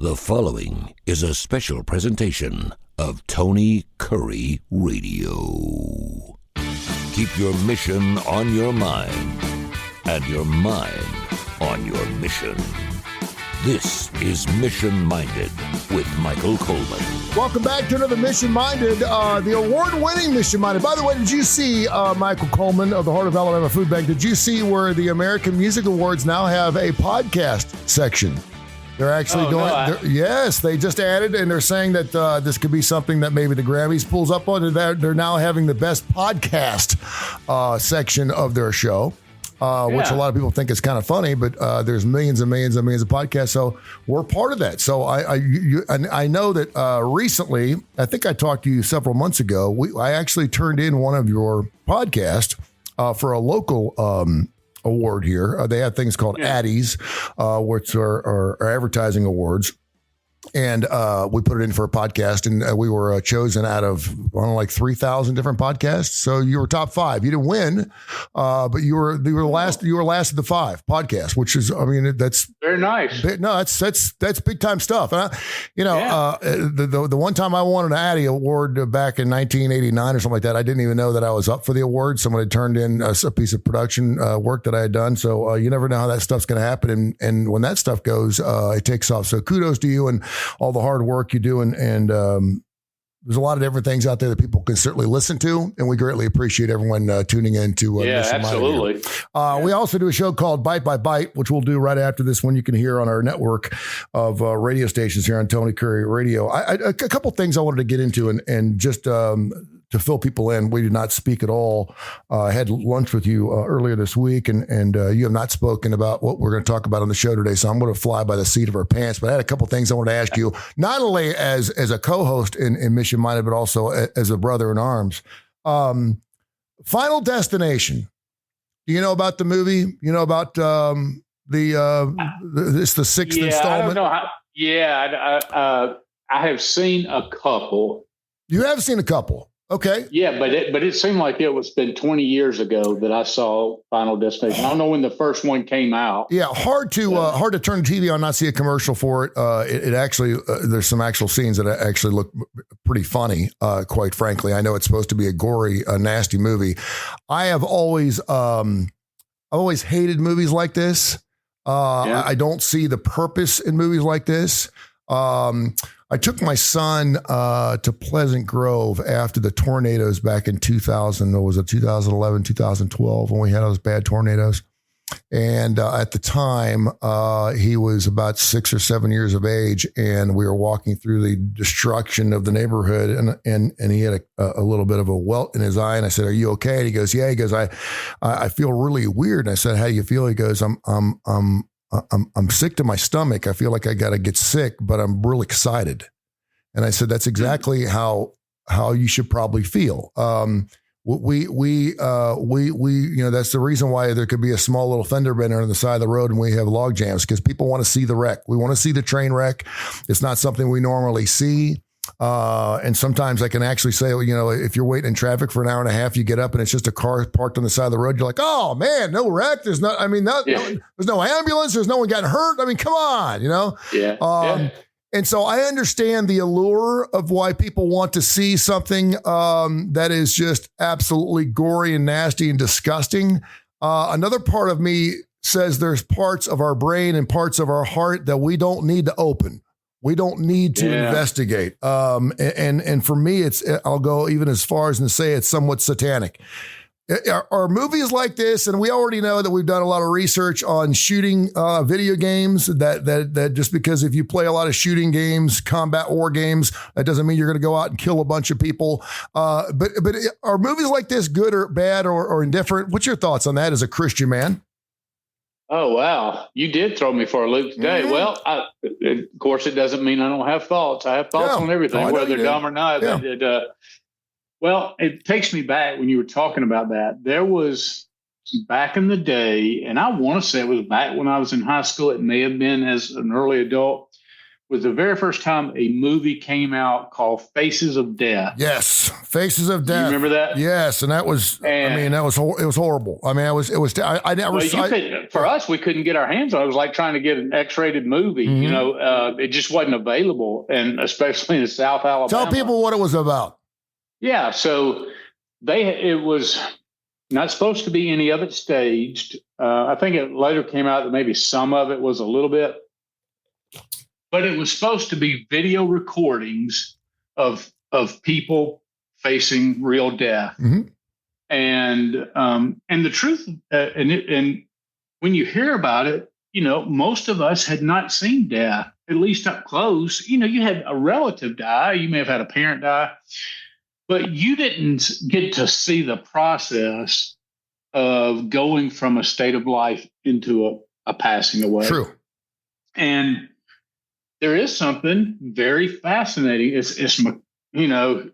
The following is a special presentation of Tony Kurre Radio. Keep your mission on your mind and your mind on your mission. This is Mission Minded with Michael Coleman. Welcome back to another Mission Minded, the award-winning Mission Minded. By the way, did you see Michael Coleman of the Heart of Alabama Food Bank? Did you see where the American Music Awards now have a podcast section? They're actually yes, they just added, and they're saying that this could be something that maybe the Grammys pulls up on. They're now having the best podcast section of their show, which a lot of people think is kind of funny, but there's millions and millions and millions of podcasts, so we're part of that. So I know that recently, I think I talked to you several months ago, I actually turned in one of your podcasts for a local award here. They have things called Addies, which are advertising awards. And we put it in for a podcast, and we were chosen out of like 3,000 different podcasts. So you were top 5. You didn't win, but you were last. You were last of the 5 podcasts, which is, I mean, that's very nice. No, that's big time stuff. And the one time I won an Addy award back in 1989 or something like that, I didn't even know that I was up for the award. Someone had turned in a piece of production work that I had done. So you never know how that stuff's going to happen. And when that stuff goes, it takes off. So kudos to you and all the hard work you do. And there's a lot of different things out there that people can certainly listen to. And we greatly appreciate everyone tuning in to Mission absolutely. We also do a show called Bite by Bite, which we'll do right after this one. You can hear on our network of radio stations here on Tony Kurre Radio. A couple things I wanted to get into and just to fill people in. We did not speak at all. I had lunch with you earlier this week, and you have not spoken about what we're going to talk about on the show today. So I'm going to fly by the seat of our pants. But I had a couple things I wanted to ask you, not only as a co-host in Mission Minded, but also as a brother in arms. Final Destination. Do you know about the movie? You know about it's the 6th installment? I don't know I have seen a couple. You have seen a couple. Okay. Yeah, but it seemed like it was been 20 years ago that I saw Final Destination. I don't know when the first one came out. Yeah, hard to turn the TV on, not see a commercial for it. It actually there's some actual scenes that actually look pretty funny. Quite frankly, I know it's supposed to be a gory, nasty movie. I've always hated movies like this. I don't see the purpose in movies like this. I took my son to Pleasant Grove after the tornadoes back in 2011, 2012, when we had those bad tornadoes. And at the time, he was about 6 or 7 years of age, and we were walking through the destruction of the neighborhood, and he had a little bit of a welt in his eye. And I said, "Are you okay?" And he goes, "Yeah." He goes, I feel really weird." And I said, "How do you feel?" He goes, I'm sick to my stomach. I feel like I got to get sick, but I'm real excited. And I said, that's exactly how you should probably feel. We that's the reason why there could be a small little fender bender on the side of the road and we have log jams, because people want to see the wreck. We want to see the train wreck. It's not something we normally see. And sometimes I can actually say, if you're waiting in traffic for an hour and a half, you get up and it's just a car parked on the side of the road. You're like, oh man, no wreck. There's no ambulance. There's no one got hurt. I mean, come on, And so I understand the allure of why people want to see something that is just absolutely gory and nasty and disgusting. Another part of me says there's parts of our brain and parts of our heart that we don't need to open. We don't need to investigate. And for me, I'll go even as far as to say it's somewhat satanic. Are movies like this, and we already know that we've done a lot of research on shooting video games, that just because if you play a lot of shooting games, combat war games, that doesn't mean you're going to go out and kill a bunch of people. But are movies like this good or bad or indifferent? What's your thoughts on that as a Christian man? Oh, wow. You did throw me for a loop today. Mm-hmm. Well, of course, it doesn't mean I don't have thoughts. I have thoughts on everything, whether they're dumb or not. Yeah. Well, it takes me back when you were talking about that. There was back in the day, and I want to say it was back when I was in high school. It may have been as an early adult. was the very first time a movie came out called Faces of Death. Yes, Faces of Death. You remember that? Yes, and that was. It was horrible. I mean, I never. Well, for us, we couldn't get our hands on it. It was like trying to get an X-rated movie. Mm-hmm. You know, it just wasn't available, and especially in South Alabama. Tell people what it was about. Yeah, so it was not supposed to be any of it staged. I think it later came out that maybe some of it was a little bit. But it was supposed to be video recordings of people facing real death, mm-hmm. and the truth, and when you hear about it, you know, most of us had not seen death, at least up close. You know, you had a relative die, you may have had a parent die, but you didn't get to see the process of going from a state of life into a passing away. True, and there is something very fascinating. It's you know,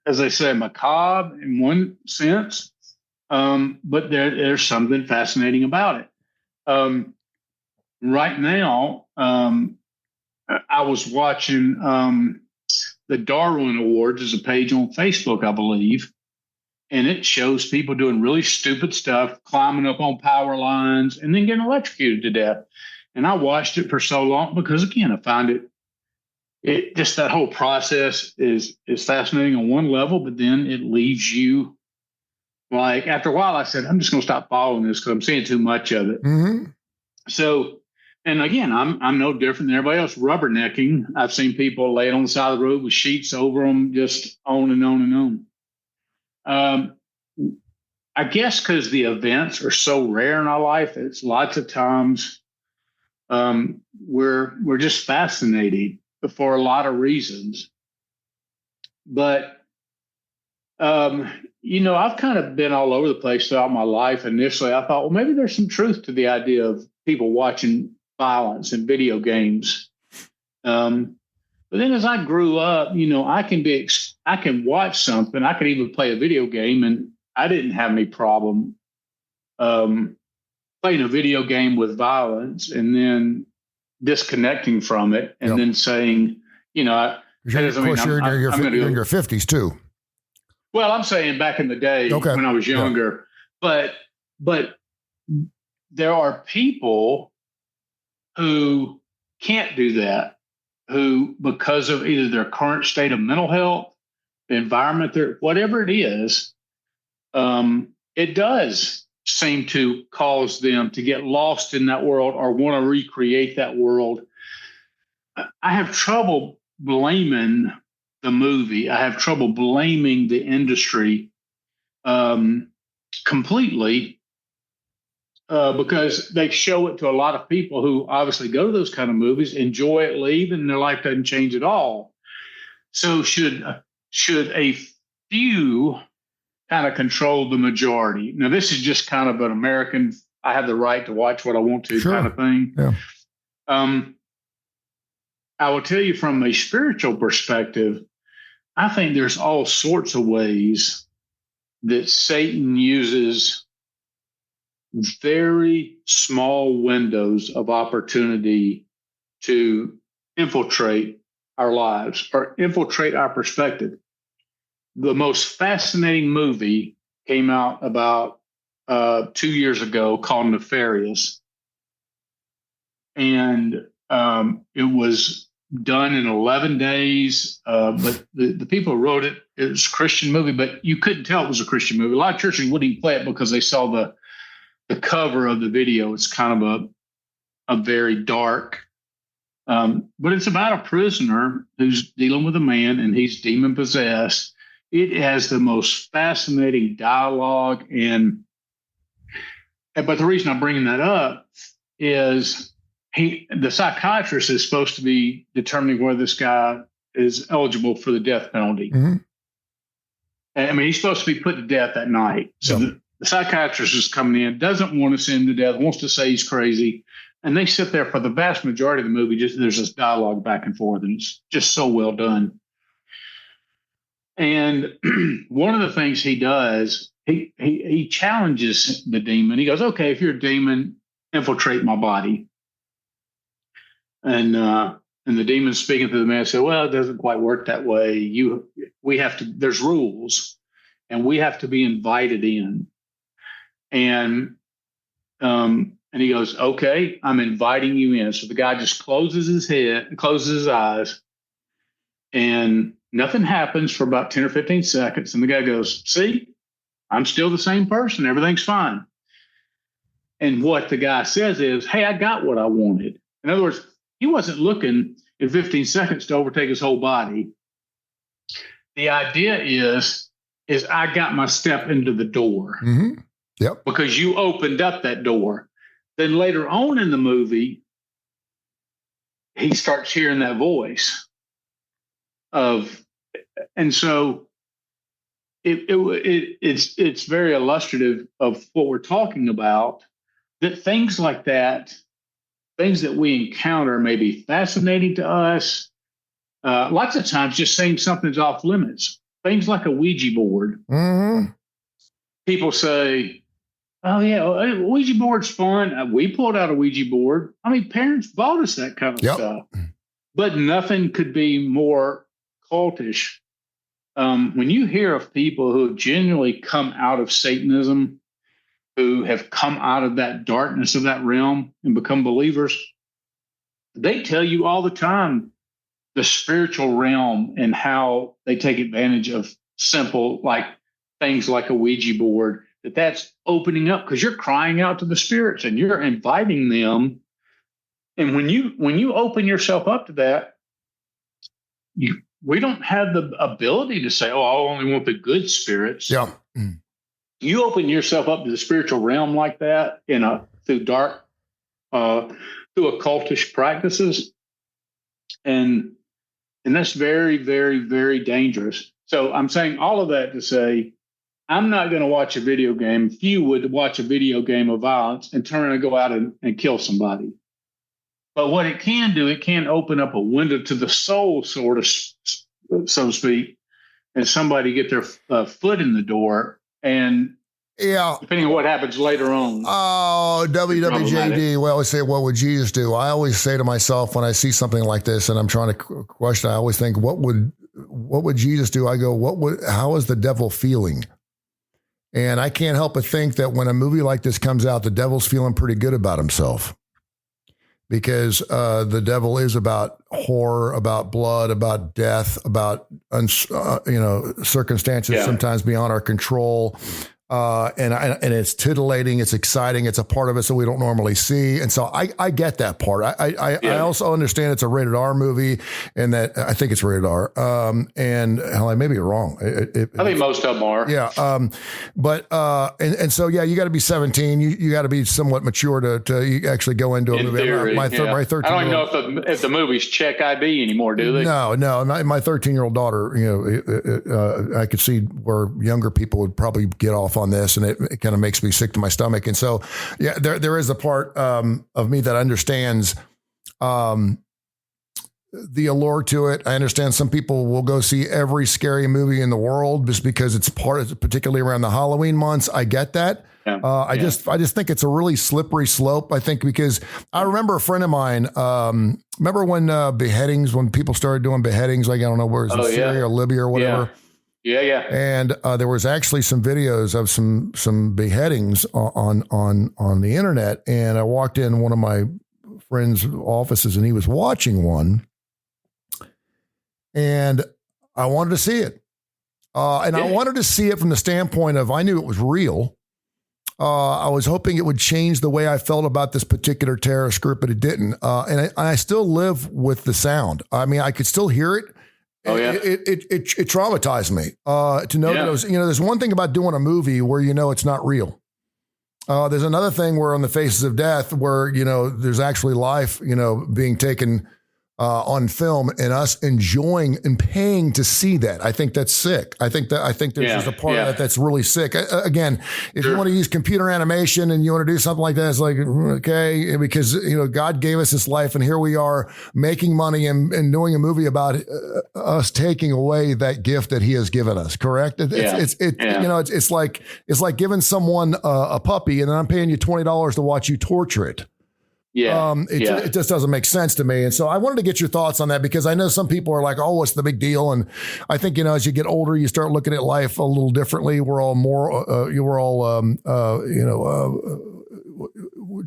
as they say, macabre in one sense, but there's something fascinating about it. Right now, I was watching the Darwin Awards is a page on Facebook, I believe, and it shows people doing really stupid stuff, climbing up on power lines and then getting electrocuted to death. And I watched it for so long because, again, I find it just that whole process is fascinating on one level, but then it leaves you like, after a while, I said, I'm just going to stop following this because I'm seeing too much of it. Mm-hmm. So, and again, I'm no different than everybody else, rubbernecking. I've seen people laying on the side of the road with sheets over them, just on and on and on. I guess because the events are so rare in our life, it's lots of times we're just fascinated for a lot of reasons. But, you know, I've kind of been all over the place throughout my life. Initially, I thought, well, maybe there's some truth to the idea of people watching violence in video games. But then as I grew up, you know, I can watch something. I could even play a video game, and I didn't have any problem playing a video game with violence and then disconnecting from it and then saying, you know, of course, you're in your 50s too. Well, I'm saying back in the day when I was younger, but there are people who can't do that, who, because of either their current state of mental health, the environment, whatever it is, it does seem to cause them to get lost in that world or want to recreate that world. I have trouble blaming the movie. I have trouble blaming the industry completely because they show it to a lot of people who obviously go to those kind of movies, enjoy it, leave, and their life doesn't change at all. So should a few kind of control the majority? Now, this is just kind of an American, I have the right to watch what I want to kind of thing. Yeah. I will tell you from a spiritual perspective, I think there's all sorts of ways that Satan uses very small windows of opportunity to infiltrate our lives or infiltrate our perspective. The most fascinating movie came out about 2 years ago called Nefarious. And it was done in 11 days. But the people who wrote it, it was a Christian movie, but you couldn't tell it was a Christian movie. A lot of churches wouldn't even play it because they saw the cover of the video. It's kind of a very dark, but it's about a prisoner who's dealing with a man and he's demon possessed. It has the most fascinating dialogue. But the reason I'm bringing that up is the psychiatrist is supposed to be determining whether this guy is eligible for the death penalty. Mm-hmm. I mean, he's supposed to be put to death that night. So the psychiatrist is coming in, doesn't want to send him to death, wants to say he's crazy. And they sit there for the vast majority of the movie. There's this dialogue back and forth, and it's just so well done. And one of the things he does, he challenges the demon. He goes, okay, if you're a demon, infiltrate my body. And And the demon's speaking to the man, said, well, it doesn't quite work that way. There's rules, and we have to be invited in. And he goes, okay, I'm inviting you in. So the guy just closes his eyes, and nothing happens for about 10 or 15 seconds. And the guy goes, see, I'm still the same person. Everything's fine. And what the guy says is, hey, I got what I wanted. In other words, he wasn't looking in 15 seconds to overtake his whole body. The idea is I got my step into the door. Mm-hmm. Yep. Because you opened up that door. Then later on in the movie, he starts hearing that voice and so it's very illustrative of what we're talking about, that things like that, things that we encounter may be fascinating to us. Lots of times just saying something's off limits. Things like a Ouija board. Mm-hmm. People say, oh, yeah, Ouija board's fun. We pulled out a Ouija board. I mean, parents bought us that kind of stuff. But nothing could be more cultish. When you hear of people who have genuinely come out of Satanism, who have come out of that darkness of that realm and become believers, they tell you all the time the spiritual realm and how they take advantage of simple like things like a Ouija board, that's opening up because you're crying out to the spirits and you're inviting them. And when you open yourself up to that, we don't have the ability to say, oh, I only want the good spirits. Yeah. You open yourself up to the spiritual realm like that through occultish practices. And that's very, very, very dangerous. So I'm saying all of that to say, I'm not going to watch a video game. If you would watch a video game of violence and turn and go out and kill somebody. But what it can do, it can open up a window to the soul, sort of, so to speak, and somebody get their foot in the door. And depending on what happens later on. Oh, WWJD. We always say, what would Jesus do? I always say to myself when I see something like this and I'm trying to question, I always think, what would Jesus do? I go, how is the devil feeling? And I can't help but think that when a movie like this comes out, the devil's feeling pretty good about himself. Because the devil is about horror, about blood, about death, about circumstances sometimes beyond our control, and it's titillating, it's exciting, it's a part of it that we don't normally see, and so I get that part. I also understand it's a rated R movie, and that I think it's rated R. And hell, I may be wrong. I think most of them are. Yeah. But so you got to be 17. You got to be somewhat mature to actually go into a movie. Theory, my 13. I don't even know if the movies check ID anymore, do they? No. My 13-year-old daughter, I could see where younger people would probably get off on this, and it kind of makes me sick to my stomach. And so, there is a part of me that understands the allure to it. I understand some people will go see every scary movie in the world just because it's particularly around the Halloween months. I get that. Yeah. I just think it's a really slippery slope. I think because I remember a friend of mine, remember when beheadings, when people started doing beheadings, like, I don't know, where it was in Syria or Libya or whatever. Yeah. And there was actually some videos of some beheadings on the internet. And I walked in one of my friend's offices and he was watching one. And I wanted to see it. I wanted to see it from the standpoint of, I knew it was real. I was hoping it would change the way I felt about this particular terrorist group, but it didn't. And I still live with the sound. I mean, I could still hear it. Oh yeah. It traumatized me to know that it was, there's one thing about doing a movie where, it's not real. There's another thing where on the faces of death where, there's actually life, being taken on film and us enjoying and paying to see that. I think that's sick. I think there's just a part of that that's really sick. Again, if you want to use computer animation and you want to do something like that, it's like, okay, because, God gave us this life and here we are making money and doing a movie about us taking away that gift that he has given us. Correct. It's like giving someone a puppy and then I'm paying you $20 to watch you torture it. It just doesn't make sense to me. And so I wanted to get your thoughts on that, because I know some people are like, oh, what's the big deal? And I think, as you get older, you start looking at life a little differently. We're all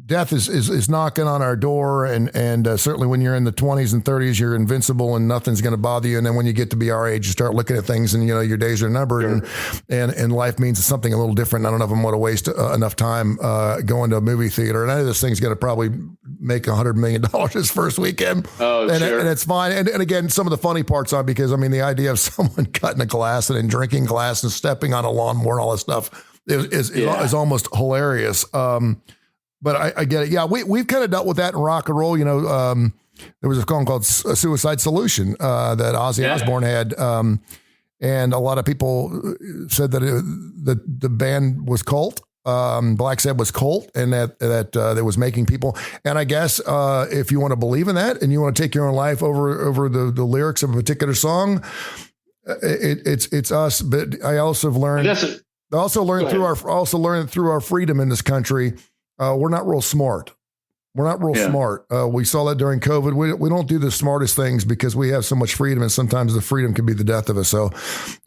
death is knocking on our door. And certainly when you're in the 20s and 30s, you're invincible and nothing's going to bother you. And then when you get to be our age, you start looking at things and, your days are numbered, and life means something a little different. I don't know if I'm going to waste enough time going to a movie theater. And I know this thing's going to probably make $100 million this first weekend. Oh, and, sure. And it's fine. And again, some of the funny parts are because, the idea of someone cutting a glass and then drinking glass and stepping on a lawnmower and all that stuff is almost hilarious. But I get it. Yeah, we've kind of dealt with that in rock and roll. There was a song called Suicide Solution that Ozzy Osbourne had. And a lot of people said that the band was cult. Black Sabbath was cult, and that was making people. And I guess if you want to believe in that and you want to take your own life over the lyrics of a particular song, it's us. But I also have learned. Learned through our freedom in this country. We're not real smart. We're not real smart. We saw that during COVID. We don't do the smartest things because we have so much freedom, and sometimes the freedom can be the death of us. So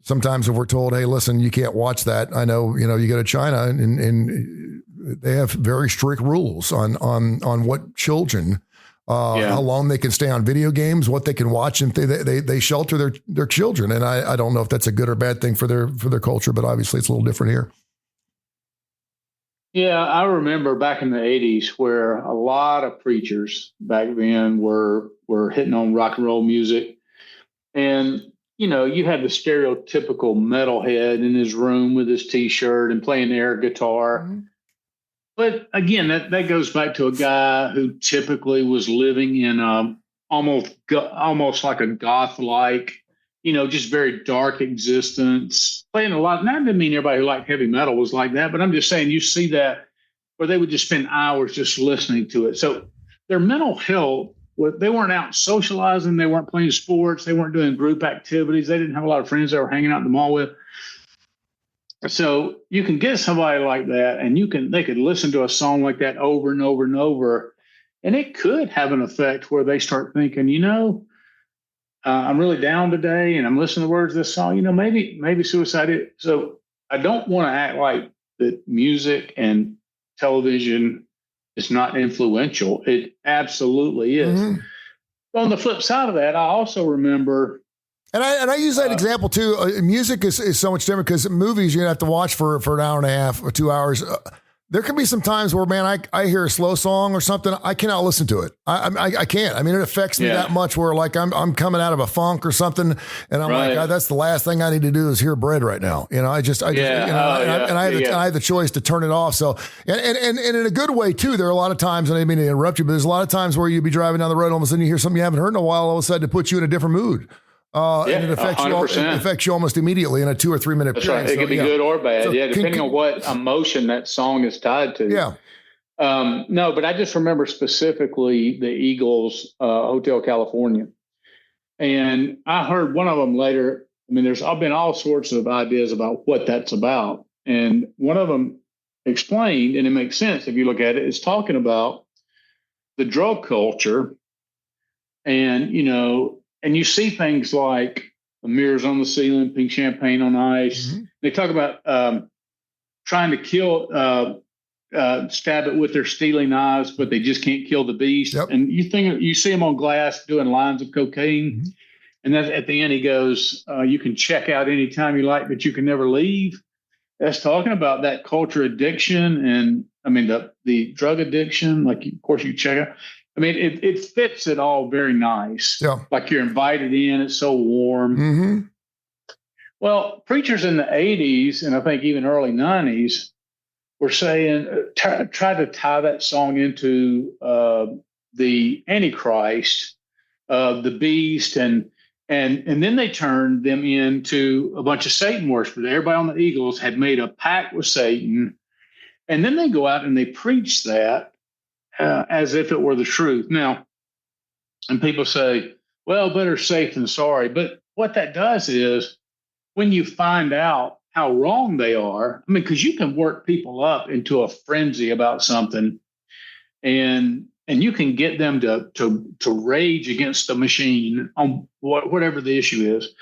sometimes if we're told, hey, listen, you can't watch that. I know, you go to China and they have very strict rules on what children, how long they can stay on video games, what they can watch, and they shelter their children. And I don't know if that's a good or bad thing for their culture, but obviously it's a little different here. Yeah, I remember back in the 80s where a lot of preachers back then were hitting on rock and roll music. And, you had the stereotypical metalhead in his room with his T-shirt and playing air guitar. Mm-hmm. But again, that goes back to a guy who typically was living in almost like a goth-like, just very dark existence, playing a lot. Now, I didn't mean everybody who liked heavy metal was like that, but I'm just saying you see that where they would just spend hours just listening to it. So their mental health, they weren't out socializing. They weren't playing sports. They weren't doing group activities. They didn't have a lot of friends they were hanging out in the mall with. So you can get somebody like that, and they could listen to a song like that over and over and over, and it could have an effect where they start thinking, I'm really down today, and I'm listening to the words of this song. Maybe suicide is. So I don't want to act like that music and television is not influential. It absolutely is. Mm-hmm. On the flip side of that, I also remember. And I use that example too. Music is so much different because movies you're gonna have to watch for an hour and a half or 2 hours. There can be some times where, man, I hear a slow song or something, I cannot listen to it. I can't. It affects me that much where like I'm coming out of a funk or something, and I'm like, that's the last thing I need to do is hear bread right now. I have the choice to turn it off. So and in a good way too. There are a lot of times, and I didn't mean to interrupt you, but there's a lot of times where you'd be driving down the road, all of a sudden you hear something you haven't heard in a while, all of a sudden to put you in a different mood. And it affects you almost immediately in a 2 or 3 minute period. Right. It could be good or bad. So depending on what emotion that song is tied to. Yeah. No, but I just remember specifically the Eagles, Hotel California. And I heard one of them later. There's been all sorts of ideas about what that's about. And one of them explained, and it makes sense if you look at it, is talking about the drug culture and, and you see things like mirrors on the ceiling, pink champagne on ice. Mm-hmm. They talk about trying to kill, stab it with their steely knives, but they just can't kill the beast. Yep. And you see them on glass doing lines of cocaine. Mm-hmm. And then at the end, he goes, you can check out anytime you like, but you can never leave. That's talking about that culture addiction and the drug addiction. Like, of course, you check out. It fits it all very nice. Yeah. Like you're invited in. It's so warm. Mm-hmm. Well, preachers in the 80s and I think even early 90s were saying, try to tie that song into the Antichrist, the beast, and then they turned them into a bunch of Satan worshipers. Everybody on the Eagles had made a pact with Satan, and then they go out and they preach that as if it were the truth. Now, and people say, well, better safe than sorry. But what that does is when you find out how wrong they are, because you can work people up into a frenzy about something and and you can get them to rage against the machine on whatever the issue is.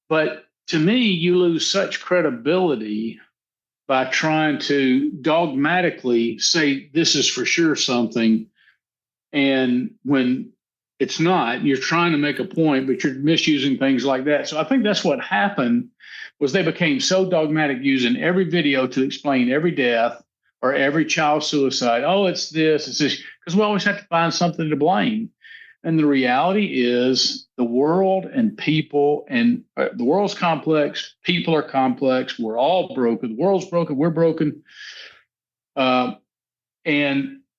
But to me, you lose such credibility by trying to dogmatically say this is for sure something, and when it's not, you're trying to make a point, but you're misusing things like that. So I think that's what happened, was they became so dogmatic, using every video to explain every death or every child suicide. Oh, it's this, because we always have to find something to blame. And the reality is the world and people, and the world's complex, people are complex, we're all broken, the world's broken, we're broken. And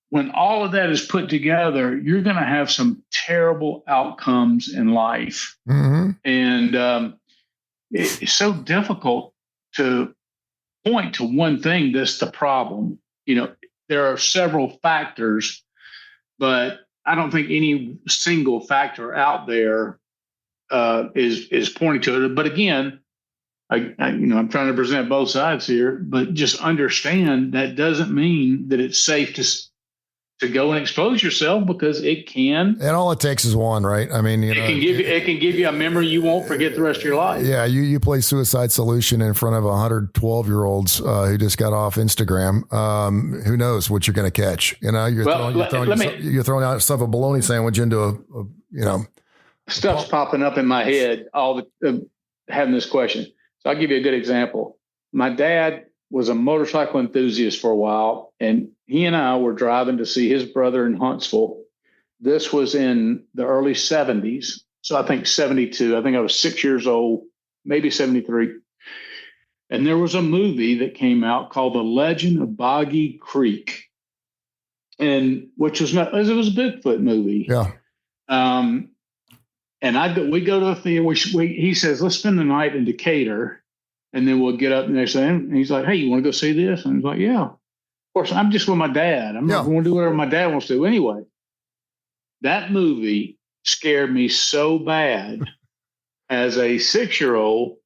when all of that is put together, you're going to have some terrible outcomes in life. Mm-hmm. And it's so difficult to point to one thing that's the problem. There are several factors, but I don't think any single factor out there is pointing to it. But again, I'm trying to present both sides here, but just understand that doesn't mean that it's safe to go and expose yourself, because it can. And all it takes is one, right? I mean, it can give you a memory you won't forget the rest of your life. Yeah, you play Suicide Solution in front of 112-year-olds who just got off Instagram. Who knows what you're going to catch? You're throwing out stuff, a bologna sandwich into stuff's popping up in my head having this question. So I'll give you a good example. My dad was a motorcycle enthusiast for a while, and he and I were driving to see his brother in Huntsville. This was in the early 70s. So I think 72. I think I was 6 years old, maybe 73. And there was a movie that came out called The Legend of Boggy Creek, and which was it was a Bigfoot movie. Yeah. And we go to a theater. He says, let's spend the night in Decatur, and then we'll get up the next day. And he's like, hey, you want to go see this? And I was like, yeah. Of course, I'm just with my dad. I'm not going to do whatever my dad wants to do anyway. That movie scared me so bad as a 6-year-old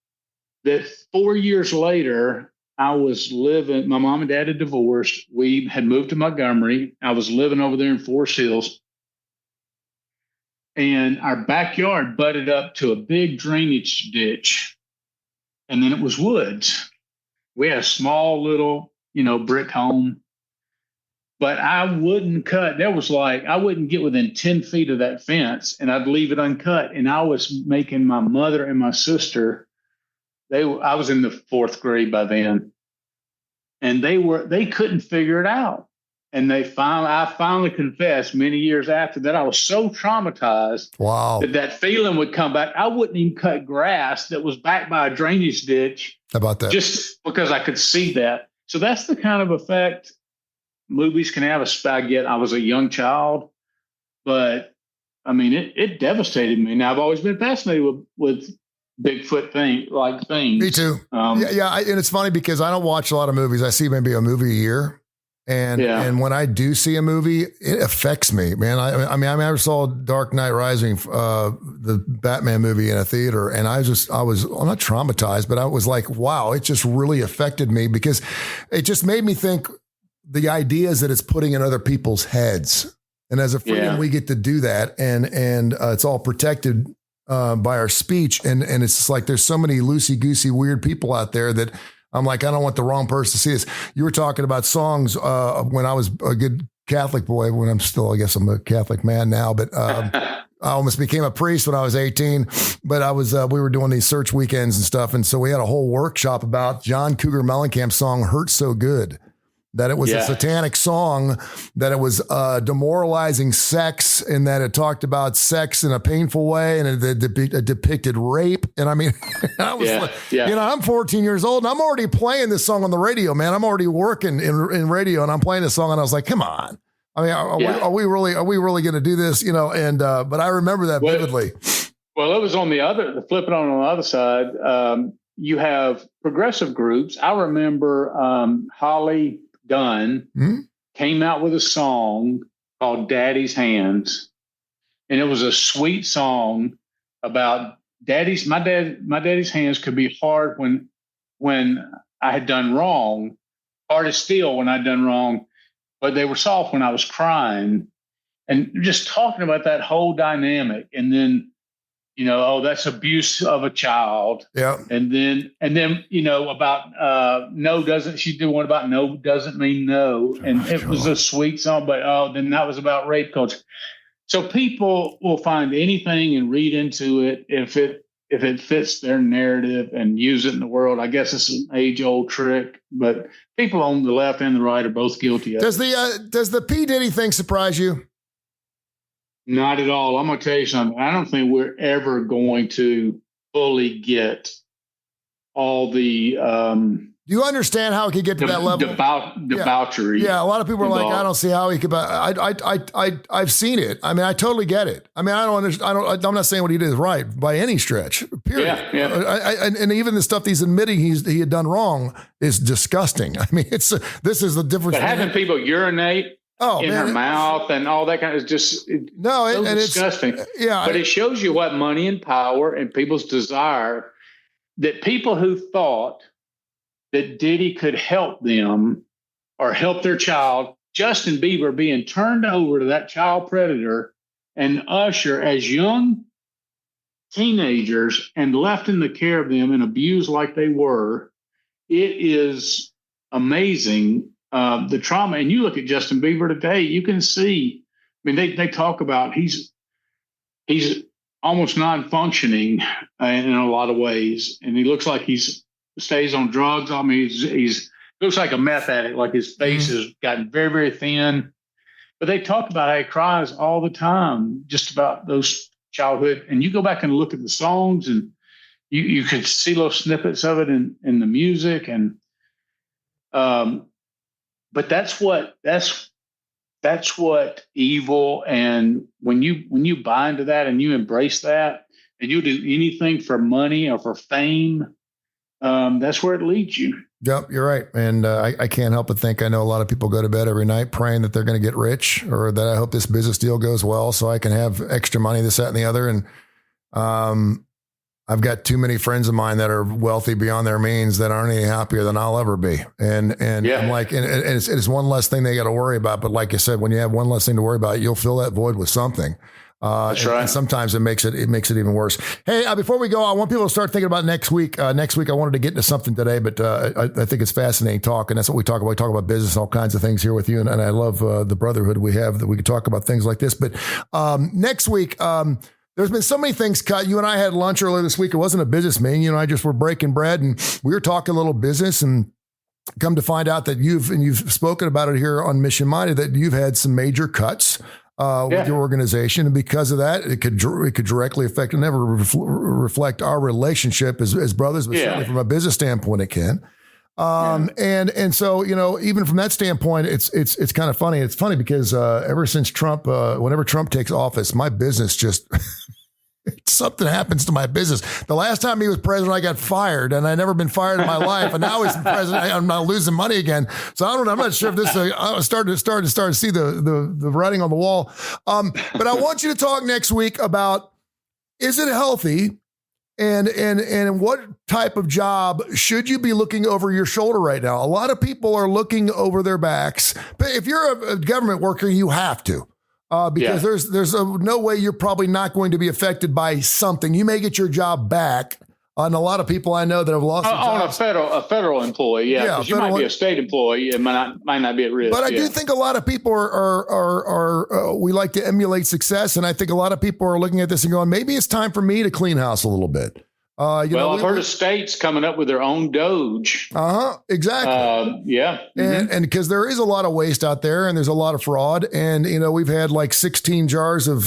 that 4 years later, I was living, my mom and dad had divorced. We had moved to Montgomery. I was living over there in Forest Hills. And our backyard butted up to a big drainage ditch. And then it was woods. We had a small little, brick home. But I wouldn't cut. I wouldn't get within 10 feet of that fence, and I'd leave it uncut. And I was making my mother and my sister, I was in the 4th grade by then, and they couldn't figure it out. And I finally confessed many years after that, I was so traumatized that feeling would come back. I wouldn't even cut grass that was backed by a drainage ditch. How about that? Just because I could see that. So that's the kind of effect movies can have. I was a young child, but I mean, it devastated me. Now I've always been fascinated with Bigfoot things. Me too. And it's funny because I don't watch a lot of movies. I see maybe a movie a year. And when I do see a movie, it affects me, man. I never saw Dark Knight Rising, the Batman movie, in a theater, and I'm not traumatized, but I was like, wow, it just really affected me because it just made me think the ideas that it's putting in other people's heads. And as a freedom, we get to do that, and it's all protected by our speech, and it's just like there's so many loosey goosey weird people out there that I'm like, I don't want the wrong person to see this. You were talking about songs when I was a good Catholic boy, when I guess I'm a Catholic man now, but I almost became a priest when I was 18, but we were doing these search weekends and stuff. And so we had a whole workshop about John Cougar Mellencamp's song, Hurt So Good. That it was a satanic song, that it was demoralizing sex, and that it talked about sex in a painful way, and it depicted rape. And I mean, I was I'm 14 years old, and I'm already playing this song on the radio, man. I'm already working in radio, and I'm playing this song, and I was like, come on. I mean, are we really going to do this? But I remember that vividly. Well, it was flip it on the other side. You have progressive groups. I remember Holly Dunn came out with a song called Daddy's Hands. And it was a sweet song about my daddy's hands could be hard when I had done wrong, hard as steel when I'd done wrong, but they were soft when I was crying. and just talking about that whole dynamic. And then, that's abuse of a child. Yeah. And then, about no doesn't, she did one about no doesn't mean no. And it was a sweet song, but then that was about rape culture. So people will find anything and read into it if it fits their narrative and use it in the world. I guess it's an age-old trick, but people on the left and the right are both guilty of it. Does the P. Diddy thing surprise you? Not at all. I'm going to tell you something. I don't think we're ever going to fully get all the do you understand how it could get to that level? Debauchery. Yeah, a lot of people are like, I don't see how he could. I've seen it. I mean, I totally get it. I mean, I don't understand. I'm not saying what he did is right by any stretch. Period. Yeah. And even the stuff he's admitting he had done wrong is disgusting. I mean, this is the difference. But having people urinate in her mouth and all that kind of just it's disgusting. Yeah, but it shows you what money and power and people's desire, that people who thought that Diddy could help them or help their child, Justin Bieber being turned over to that child predator and Usher as young teenagers and left in the care of them and abused like they were. It is amazing, the trauma. And you look at Justin Bieber today, you can see, I mean, they talk about he's almost non-functioning in a lot of ways. And he looks like stays on drugs. I mean, he's looks like a meth addict, like his face has gotten very, very thin. But they talk about how he cries all the time, just about those childhood. And you go back and look at the songs, and you could see little snippets of it in the music. And but that's what evil. And when you buy into that and you embrace that, and you do anything for money or for fame, that's where it leads you. Yep, you're right. And I can't help but think I know a lot of people go to bed every night praying that they're going to get rich, or that I hope this business deal goes well so I can have extra money, this, that, and the other. And I've got too many friends of mine that are wealthy beyond their means that aren't any happier than I'll ever be. And I'm like, and it's one less thing they got to worry about. But like you said, when you have one less thing to worry about, you'll fill that void with something. That's right. And sometimes it makes it even worse. Hey, before we go, I want people to start thinking about next week. Next week, I wanted to get into something today, but I think it's fascinating talk, and that's what we talk about. We talk about business and all kinds of things here with you, and I love the brotherhood we have that we can talk about things like this. But next week, there's been so many things cut. You and I had lunch earlier this week. It wasn't a business meeting. You and I just were breaking bread, and we were talking a little business, and come to find out that you've spoken about it here on Mission Minded, that you've had some major cuts with your organization. And because of that, it could directly affect and never reflect our relationship as brothers, but certainly from a business standpoint, it can. And so, even from that standpoint, it's kind of funny. It's funny because, ever since Trump, whenever Trump takes office, my business just, something happens to my business. The last time he was president, I got fired, and I'd never been fired in my life. And now he's president, I'm not losing money again. So I don't know. I'm not sure if this I'm starting to see the writing on the wall. But I want you to talk next week about, is it healthy? And what type of job should you be looking over your shoulder right now? A lot of people are looking over their backs, but if you're a government worker, you have to. Because there's no way you're probably not going to be affected by something. You may get your job back. And a lot of people I know that have lost their jobs. On a federal employee, because you might be a state employee, it might not be at risk. But I do think a lot of people are we like to emulate success, and I think a lot of people are looking at this and going, maybe it's time for me to clean house a little bit. I've heard of states coming up with their own Doge. Exactly. And because there is a lot of waste out there, and there's a lot of fraud, and we've had like 16 jars of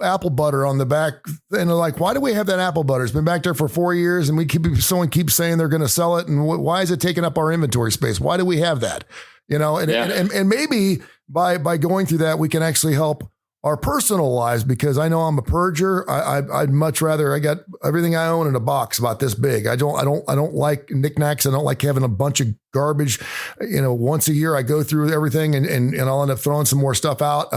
apple butter on the back, and they're like, why do we have that apple butter? It's been back there for 4 years, and someone keeps saying they're going to sell it, and why is it taking up our inventory space? Why do we have that? And maybe by going through that, we can actually help our personal lives, because I know I'm a purger. I'd much rather, I got everything I own in a box about this big. I don't like knickknacks. I don't like having a bunch of garbage. Once a year I go through everything and I'll end up throwing some more stuff out.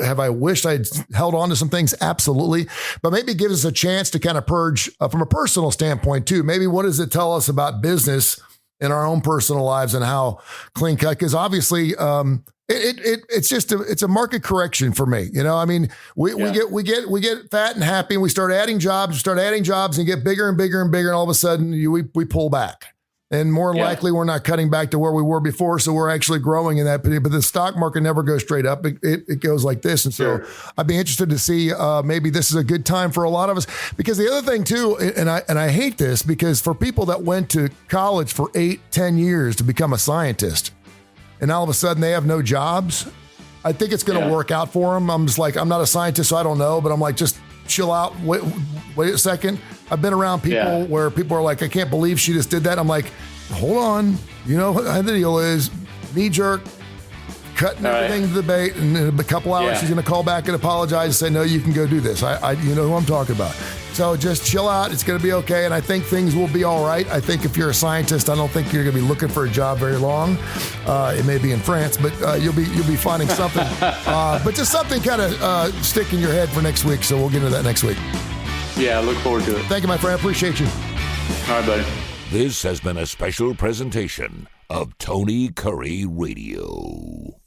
Have I wished I'd held on to some things? Absolutely. But maybe it gives us a chance to kind of purge from a personal standpoint too. Maybe what does it tell us about business in our own personal lives and how clean cut? Because obviously, It's a market correction for me. I mean, we get fat and happy, and we start adding jobs, and get bigger and bigger and bigger, and all of a sudden we pull back. And more likely, we're not cutting back to where we were before, so we're actually growing in that. But the stock market never goes straight up; it goes like this. And so, I'd be interested to see maybe this is a good time for a lot of us. Because the other thing too, and I hate this, because for people that went to college for 8-10 years to become a scientist, and all of a sudden they have no jobs, I think it's going to work out for them. I'm just like, I'm not a scientist, so I don't know, but I'm like, just chill out. Wait a second. I've been around people where people are like, I can't believe she just did that. I'm like, hold on. You know what the deal is? Knee jerk, cutting everything to the bait, and in a couple hours she's going to call back and apologize and say, no, you can go do this. You know who I'm talking about. So just chill out. It's going to be okay. And I think things will be all right. I think if you're a scientist, I don't think you're going to be looking for a job very long. It may be in France, but you'll be finding something. But just something kind of stick in your head for next week. So we'll get into that next week. Yeah, I look forward to it. Thank you, my friend. I appreciate you. All right, buddy. This has been a special presentation of Tony Kurre Radio.